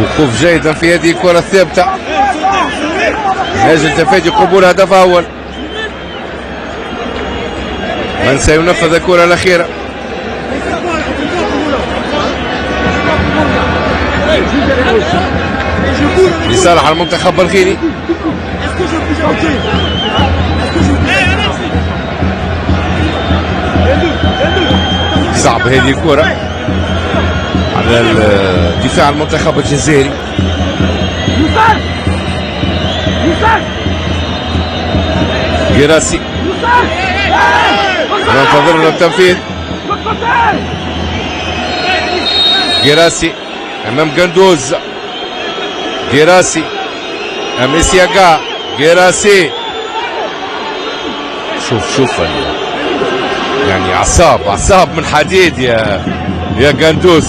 وقوف جيدا في هذه الكرة الثابتة، نجم تفادي قبول هدف أول. من سينفذ الكرة الأخيرة؟ لصالح المنتخب الغيني. صعب هذه الكرة على الدفاع المنتخب الجزائري. جراسي ننتظر له التنفيذ. جراسي امام قندوز، جراسي امام سياقا، جراسي شوف يعني اعصاب من حديد يا قندوز.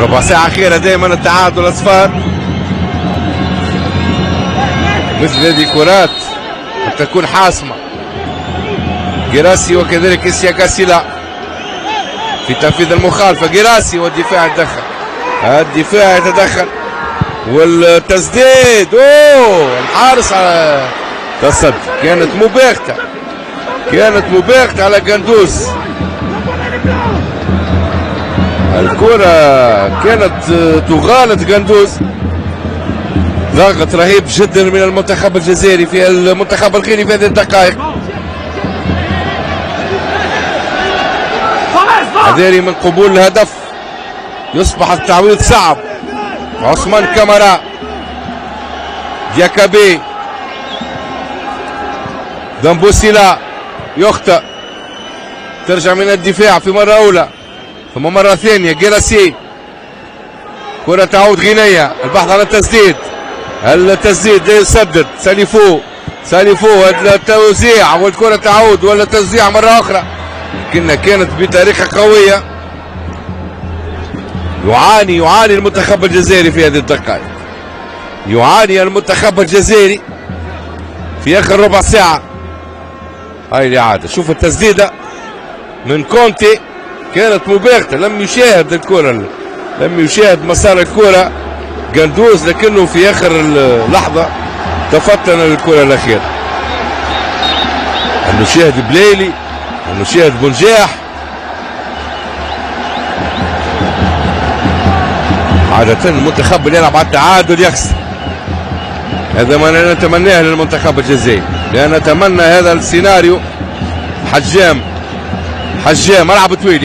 ربع ساعة أخيرة دائما التعادل أصفار. مثل هذه الكرات قد تكون حاسمة. جراسي وكذلك سياقا سيلا في تنفيذ المخالفة. جراسي والدفاع يتدخل، الدفاع يتدخل والتسديد. الحارس على تصدي، كانت مباغتة على قندوز. الكرة كانت تغالط قندوز. ضغط رهيب جدا من المنتخب الجزائري في المنتخب الغيني في هذه الدقائق. حذاري من قبول الهدف، يصبح التعويض صعب. عثمان كامارا، دياكابي، دامبوسيلا يخطئ، ترجع من الدفاع في مرة أولى ثم مرة ثانية. جراسي، كرة تعود غينية، البحث عن التسديد لا يسدد. ساليفو التوزيع والكرة تعود ولا توزيع مرة أخرى، لكنها كانت بطريقة قوية. يعاني المنتخب الجزائري في هذه الدقائق، يعاني المنتخب الجزائري في آخر ربع ساعة. هاي الإعادة، شوف التسديدة من كونتي كانت مباغتة، لم يشاهد الكرة، لم يشاهد مسار الكرة قندوز، لكنه في آخر اللحظة تفطن الكرة الأخيرة. نشاهد بليلي ونشاهد بنجاح. عادة المنتخب اللي يلعب على التعادل يخسر، هذا ما نتمناه للمنتخب الجزائري، لأن نتمنى هذا السيناريو. حجام ألعب طويل.